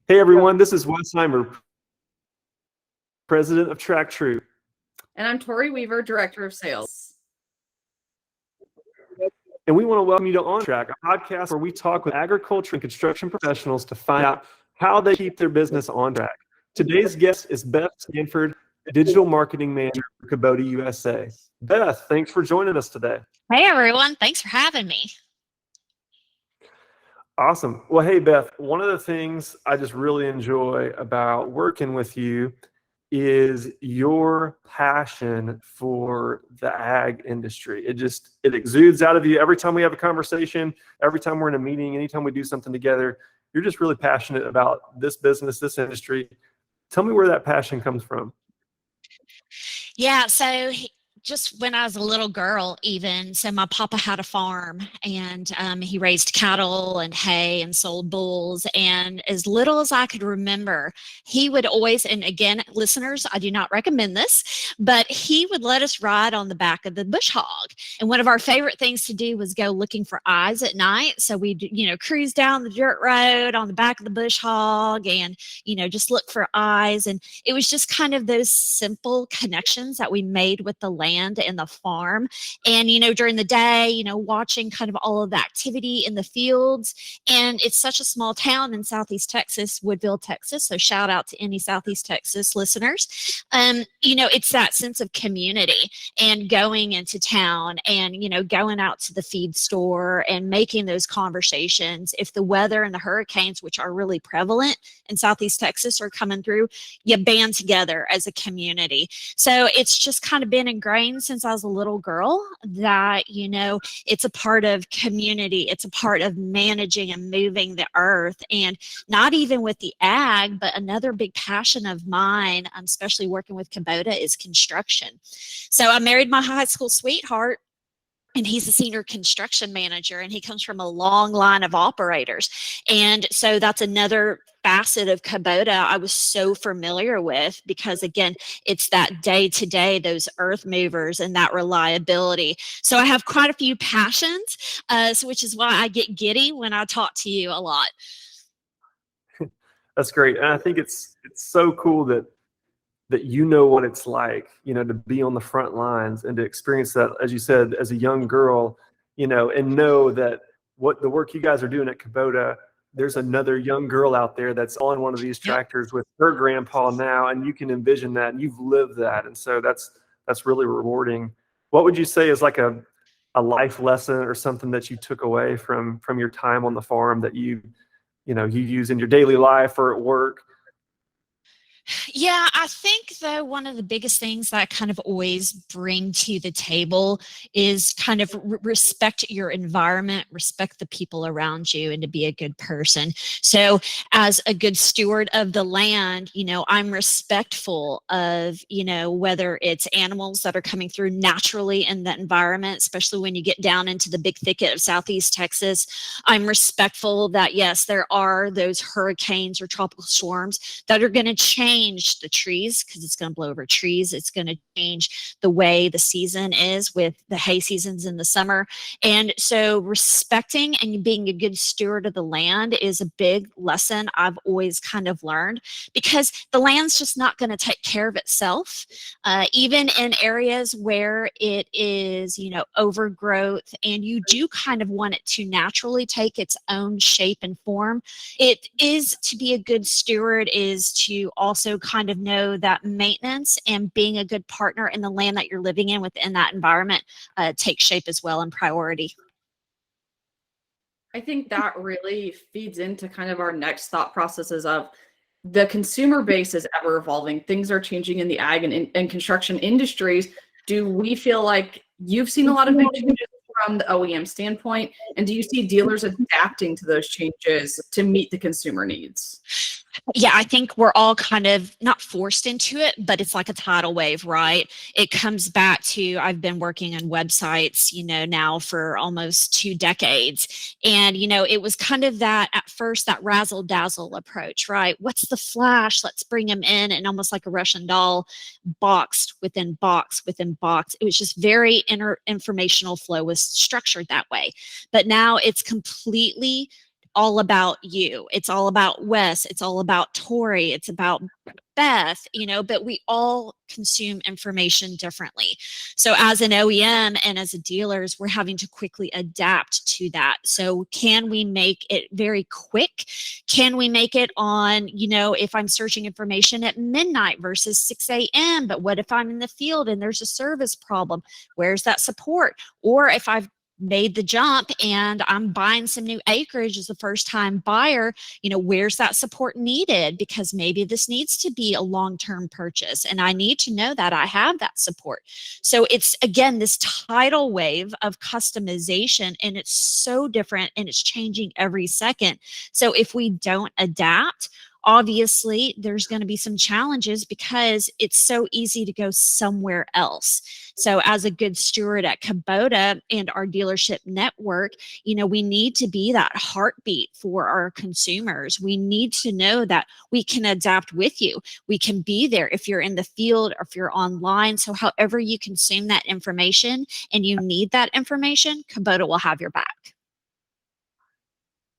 Hey everyone, this is Wes Heimer, President of TracTru. And I'm Tori Weaver, Director of Sales. And we want to welcome you to On Trac, a podcast where we talk with agriculture and construction professionals to find out how they keep their business on track. Today's guest is Beth Stanford, Digital Marketing Manager for Kubota USA. Beth, thanks for joining us today. Hey everyone, thanks for having me. Awesome. Well, hey Beth, one of the things I just really enjoy about working with you is your passion for the ag industry. It exudes out of you every time we have a conversation, every time we're in a meeting, anytime we do something together. You're just really passionate about this business, this industry. Tell me where that passion comes from. Yeah, so just when I was a little girl even, so my papa had a farm and he raised cattle and hay and sold bulls. And as little as I could remember, he would always, and again, listeners, I do not recommend this, but he would let us ride on the back of the bush hog. And one of our favorite things to do was go looking for eyes at night. So we'd, cruise down the dirt road on the back of the bush hog and, just look for eyes. And it was just kind of those simple connections that we made with the land and the farm. And, during the day, watching kind of all of the activity in the fields. And it's such a small town in Southeast Texas, Woodville, Texas. So shout out to any Southeast Texas listeners. It's that sense of community and going into town and, going out to the feed store and making those conversations. If the weather and the hurricanes, which are really prevalent in Southeast Texas, are coming through, you band together as a community. So it's just kind of been ingrained since I was a little girl that, it's a part of community. It's a part of managing and moving the earth, and not even with the ag, but another big passion of mine, especially working with Kubota, is construction. So I married my high school sweetheart, and he's a senior construction manager, and he comes from a long line of operators. And so that's another facet of Kubota I was so familiar with, because again, it's that day-to-day, those earth movers and that reliability. So I have quite a few passions, which is why I get giddy when I talk to you a lot. That's great. And I think it's so cool that you know what it's like, to be on the front lines and to experience that, as you said, as a young girl, and know that what the work you guys are doing at Kubota, there's another young girl out there that's on one of these tractors with her grandpa now, and you can envision that, and you've lived that. And so that's really rewarding. What would you say is like a life lesson or something that you took away from your time on the farm that you use in your daily life or at work? Yeah, I think though one of the biggest things that I kind of always bring to the table is kind of respect your environment, respect the people around you, and to be a good person. So as a good steward of the land, I'm respectful of, whether it's animals that are coming through naturally in the environment, especially when you get down into the big thicket of Southeast Texas. I'm respectful that, yes, there are those hurricanes or tropical storms that are going to change the trees, because it's going to blow over trees. It's going to change the way the season is with the hay seasons in the summer. And so respecting and being a good steward of the land is a big lesson I've always kind of learned, because the land's just not going to take care of itself. Even in areas where it is, overgrowth, and you do kind of want it to naturally take its own shape and form. It is to be a good steward is to also kind of know that maintenance and being a good partner in the land that you're living in within that environment takes shape as well in priority. I think that really feeds into kind of our next thought processes of the consumer base is ever evolving. Things are changing in the ag and construction industries. Do we feel like you've seen a lot of big changes from the OEM standpoint? And do you see dealers adapting to those changes to meet the consumer needs? Yeah, I think we're all kind of not forced into it, but it's like a tidal wave, right? It comes back to, I've been working on websites, now for almost 2 decades. And, it was kind of that at first, that razzle dazzle approach, right? What's the flash? Let's bring them in. And almost like a Russian doll, boxed within box within box. It was just very informational flow was structured that way. But now it's completely all about you. It's all about Wes. It's all about Tori. It's about Beth, but we all consume information differently. So as an OEM and as a dealers, we're having to quickly adapt to that. So can we make it very quick? Can we make it on, if I'm searching information at midnight versus 6 a.m., but what if I'm in the field and there's a service problem? Where's that support? Or if I've made the jump and I'm buying some new acreage as a first-time buyer, where's that support needed? Because maybe this needs to be a long-term purchase and I need to know that I have that support. So it's, again, this tidal wave of customization, and it's so different and it's changing every second. So if we don't adapt, obviously there's going to be some challenges because it's so easy to go somewhere else. So as a good steward at Kubota and our dealership network, we need to be that heartbeat for our consumers. We need to know that we can adapt with you. We can be there if you're in the field or if you're online. So however you consume that information and you need that information, Kubota will have your back.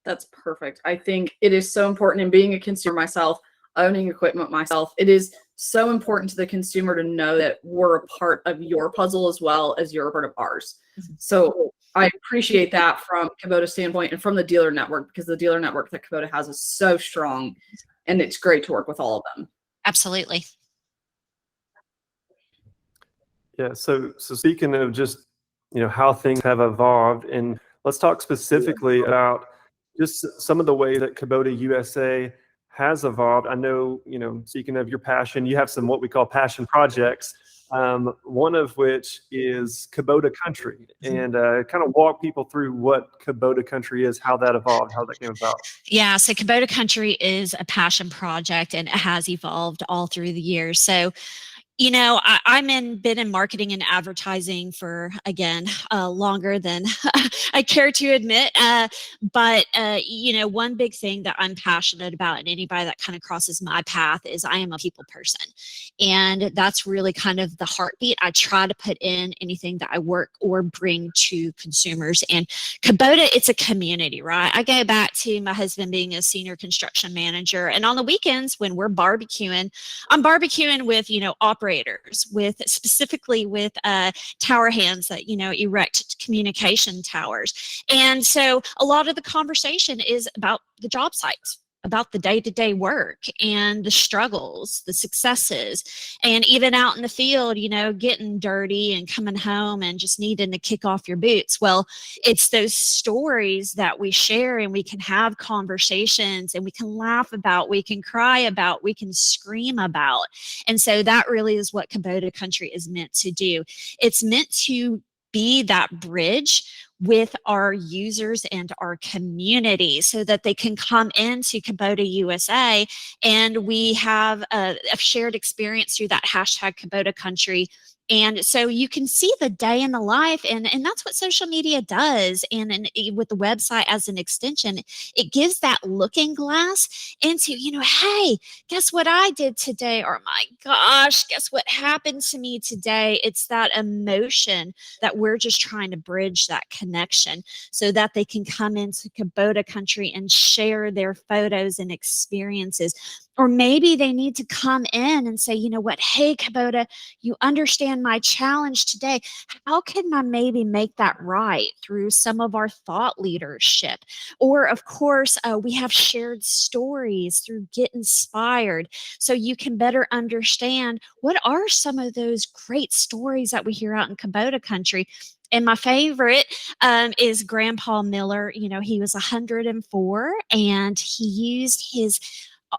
That's perfect. I think it is so important, in being a consumer myself, owning equipment myself, it is so important to the consumer to know that we're a part of your puzzle as well as you're a part of ours. So I appreciate that from Kubota's standpoint and from the dealer network, because the dealer network that Kubota has is so strong and it's great to work with all of them. Absolutely. Yeah. So speaking of just, how things have evolved, and let's talk specifically about just some of the ways that Kubota USA has evolved. I know, speaking of your passion, you have some what we call passion projects, one of which is Kubota Country, and kind of walk people through what Kubota Country is, how that evolved, how that came about. Yeah, so Kubota Country is a passion project, and it has evolved all through the years. So I'm been in marketing and advertising for, again, longer than I care to admit. But one big thing that I'm passionate about, and anybody that kind of crosses my path, is I am a people person. And that's really kind of the heartbeat. I try to put in anything that I work or bring to consumers. And Kubota, it's a community, right? I go back to my husband being a senior construction manager. And on the weekends when we're barbecuing, I'm barbecuing with, operators, specifically with tower hands that, erect communication towers. And so a lot of the conversation is about the job sites, about the day-to-day work and the struggles, the successes, and even out in the field, getting dirty and coming home and just needing to kick off your boots. Well, it's those stories that we share, and we can have conversations, and we can laugh about, we can cry about, we can scream about. And so that really is what Kubota Country is meant to do. It's meant to be that bridge with our users and our community so that they can come into Kubota USA, and we have a shared experience through that hashtag Kubota Country. And so you can see the day in the life, and that's what social media does. And with the website as an extension, it gives that looking glass into, hey, guess what I did today? Or my gosh, guess what happened to me today? It's that emotion that we're just trying to bridge, that connection, so that they can come into Kubota Country and share their photos and experiences. Or maybe they need to come in and say, hey, Kubota, you understand my challenge today. How can I maybe make that right through some of our thought leadership? Or, of course, we have shared stories through Get Inspired, so you can better understand what are some of those great stories that we hear out in Kubota Country. And my favorite is Grandpa Miller. He was 104, and he used his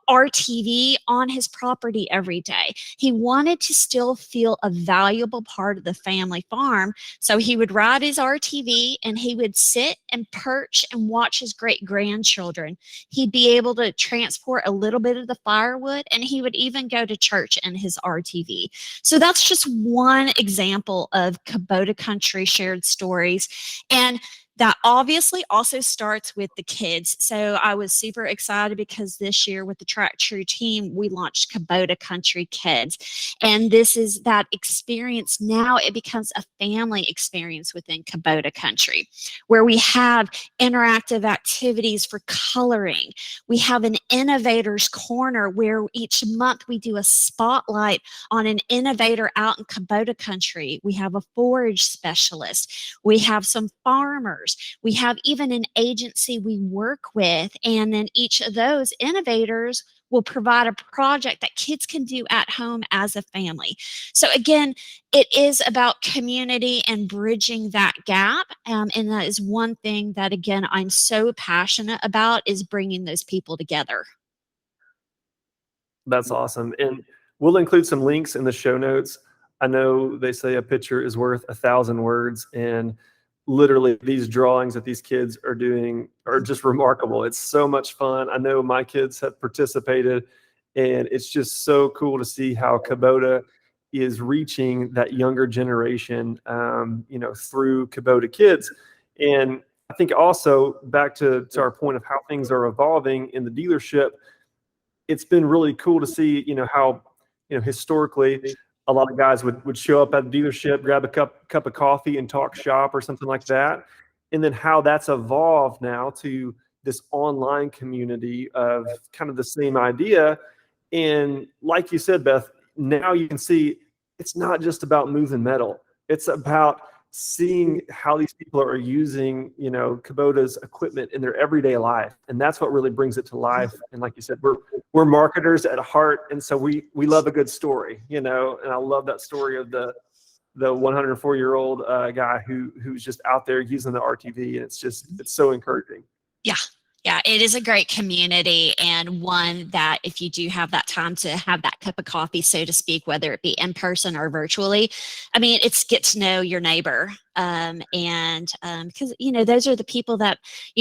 RTV on his property every day. He wanted to still feel a valuable part of the family farm. So he would ride his RTV, and he would sit and perch and watch his great grandchildren. He'd be able to transport a little bit of the firewood, and he would even go to church in his RTV. So that's just one example of Kubota Country shared stories. And That obviously also starts with the kids. So I was super excited because this year with the TracTru team, we launched Kubota Country Kids. And this is that experience. Now it becomes a family experience within Kubota Country, where we have interactive activities for coloring. We have an innovators corner where each month we do a spotlight on an innovator out in Kubota Country. We have a forage specialist. We have some farmers. We have even an agency we work with. And then each of those innovators will provide a project that kids can do at home as a family. So again, it is about community and bridging that gap. And that is one thing that, again, I'm so passionate about, is bringing those people together. That's awesome. And we'll include some links in the show notes. I know they say a picture is worth 1,000 words, and literally these drawings that these kids are doing are just remarkable. It's so much fun. I know my kids have participated, and it's just so cool to see how Kubota is reaching that younger generation, through Kubota Kids. And I think also back to our point of how things are evolving in the dealership, it's been really cool to see, how, historically a lot of guys would show up at the dealership, grab a cup of coffee and talk shop or something like that. And then how that's evolved now to this online community of kind of the same idea. And like you said, Beth, now you can see it's not just about moving metal. It's about seeing how these people are using, Kubota's equipment in their everyday life. And that's what really brings it to life. And like you said, we're marketers at heart. And so we love a good story, and I love that story of the 104-year-old guy who's just out there using the RTV. And it's so encouraging. Yeah. Yeah, it is a great community, and one that if you do have that time to have that cup of coffee, so to speak, whether it be in person or virtually, I mean, it's get to know your neighbor. Because, those are the people that,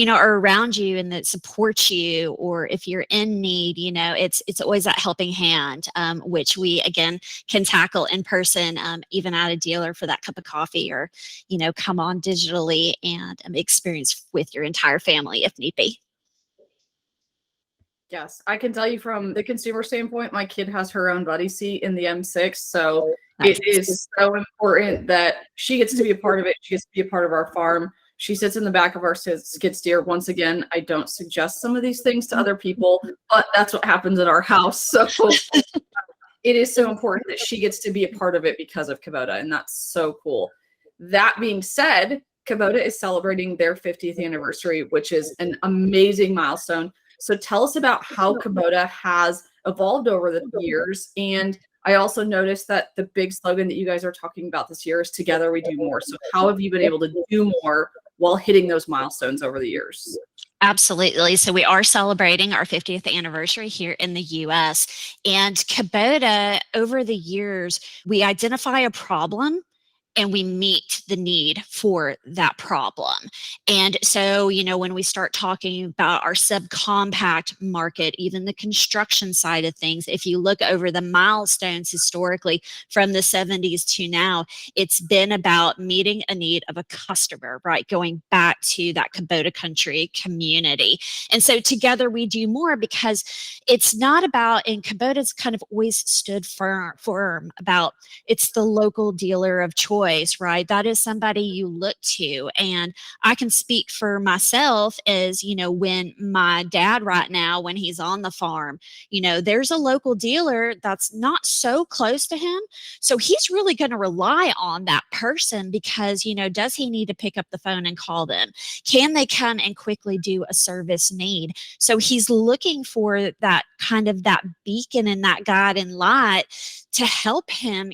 are around you and that support you, or if you're in need, it's always that helping hand, which we, again, can tackle in person, even at a dealer for that cup of coffee, or, come on digitally and experience with your entire family if need be. Yes, I can tell you from the consumer standpoint, my kid has her own buddy seat in the M6. So Nice. it is so important that she gets to be a part of it. She gets to be a part of our farm. She sits in the back of our skid steer. Once again, I don't suggest some of these things to other people, but that's what happens at our house. So it is so important that she gets to be a part of it because of Kubota, and that's so cool. That being said, Kubota is celebrating their 50th anniversary, which is an amazing milestone. So tell us about how Kubota has evolved over the years. And I also noticed that the big slogan that you guys are talking about this year is "Together we do more." So how have you been able to do more while hitting those milestones over the years? Absolutely. So we are celebrating our 50th anniversary here in the US. And Kubota, over the years, we identify a problem and we meet the need for that problem. And so, when we start talking about our subcompact market, even the construction side of things, if you look over the milestones historically from the 70s to now, it's been about meeting a need of a customer, right? Going back to that Kubota Country community. And so together we do more, because it's not about, and Kubota's kind of always stood firm about, it's the local dealer of choice, right? That is somebody you look to. And I can speak for myself as, when my dad right now, when he's on the farm, there's a local dealer that's not so close to him. So he's really going to rely on that person because, does he need to pick up the phone and call them? Can they come and quickly do a service need? So he's looking for that kind of that beacon and that guiding light to help him,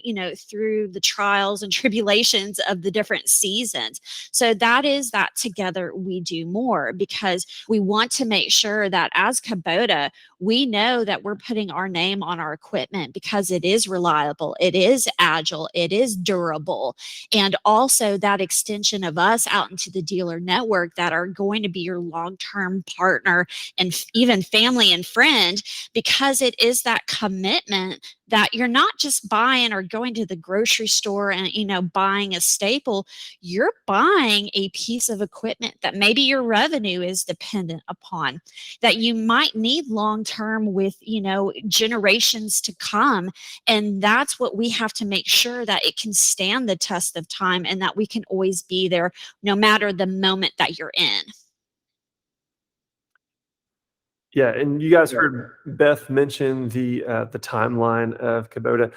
through the trials and tribulations of the different seasons. So that is that together we do more, because we want to make sure that as Kubota, we know that we're putting our name on our equipment because it is reliable, it is agile, it is durable, and also that extension of us out into the dealer network that are going to be your long-term partner and even family and friend, because it is that commitment that you're not just buying or going to the grocery store and, buying a staple. You're buying a piece of equipment that maybe your revenue is dependent upon, that you might need long-term with, generations to come. And that's what we have to make sure, that it can stand the test of time and that we can always be there no matter the moment that you're in. Yeah, and you guys heard Beth mention the timeline of Kubota.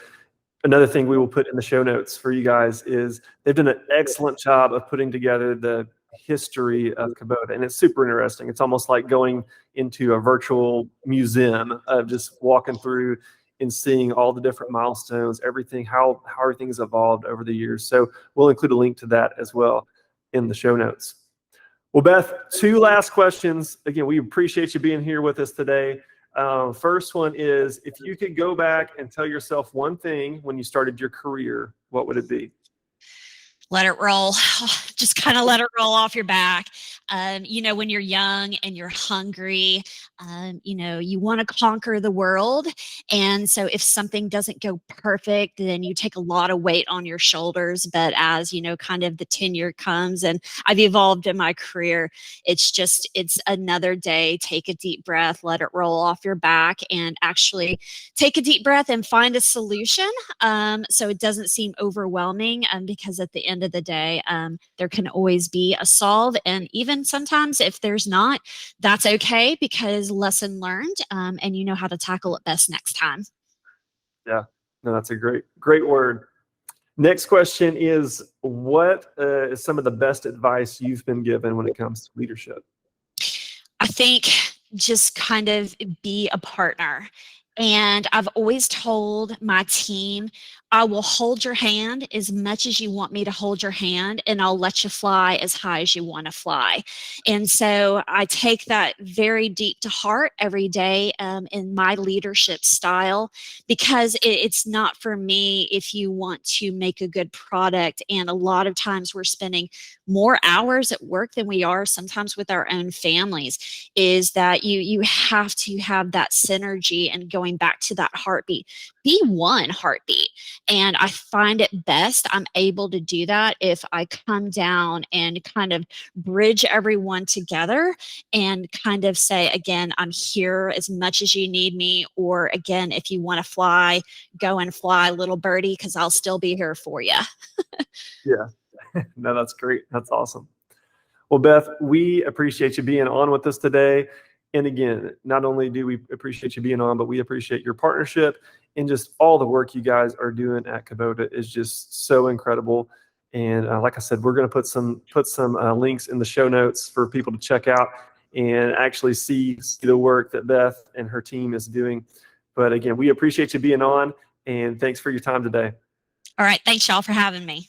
Another thing we will put in the show notes for you guys is they've done an excellent job of putting together the history of Kubota, and it's super interesting. It's almost like going into a virtual museum of just walking through and seeing all the different milestones, everything, how everything's evolved over the years. So we'll include a link to that as well in the show notes. Well, Beth, 2 last questions. Again, we appreciate you being here with us today. First one is, if you could go back and tell yourself one thing when you started your career, what would it be? Let it roll. Just kind of let it roll off your back. When you're young and you're hungry, you want to conquer the world. And so if something doesn't go perfect, then you take a lot of weight on your shoulders. But as, kind of the tenure comes and I've evolved in my career, it's another day. Take a deep breath, let it roll off your back, and actually take a deep breath and find a solution. So it doesn't seem overwhelming, because at the end of the day, there can always be a solve. And even sometimes if there's not, that's okay, because lesson learned, and you know how to tackle it best next time. Yeah, no, that's a great word. Next question is, what is some of the best advice you've been given when it comes to leadership? I think just kind of be a partner. And I've always told my team, I will hold your hand as much as you want me to hold your hand, and I'll let you fly as high as you want to fly. And so I take that very deep to heart every day, in my leadership style, because it's not for me if you want to make a good product. And a lot of times we're spending more hours at work than we are sometimes with our own families, is that you have to have that synergy. And going back to that heartbeat, be one heartbeat. And I find it best, I'm able to do that if I come down and kind of bridge everyone together and kind of say, again, I'm here as much as you need me. Or again, if you want to fly, go and fly, little birdie, because I'll still be here for you. Yeah, no, that's great. That's awesome. Well, Beth, we appreciate you being on with us today. And again, not only do we appreciate you being on, but we appreciate your partnership, and just all the work you guys are doing at Kubota is just so incredible. And like I said, we're going to put some links in the show notes for people to check out and actually see the work that Beth and her team is doing. But again, we appreciate you being on, and thanks for your time today. All right. Thanks, y'all, for having me.